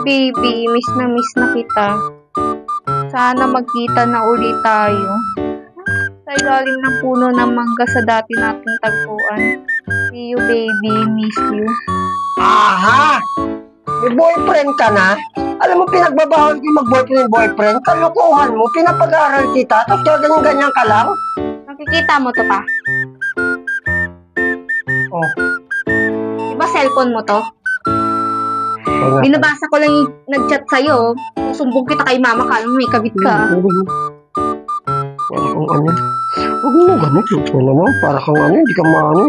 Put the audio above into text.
baby, miss na kita. Sana magkita na ulit tayo. Sa ilalim ng puno ng mangga sa dati nating tagpuan. See you baby, miss you. Aha! May boyfriend ka na? Alam mo, pinagbabawal ko mag-boyfriend. Kalukuhan mo, pinapag-aaral kita, tapos ganyan-ganyan ka lang? Nakikita mo to pa? Oh. Diba cellphone mo to? Binabasa ko lang yung nag-chat sa'yo. Susumbong kita kay mama ka, may kabit ka. Para kang ano. Huwag mo ganun. Huwag mo naman. Para kang ano. Hindi ka maano.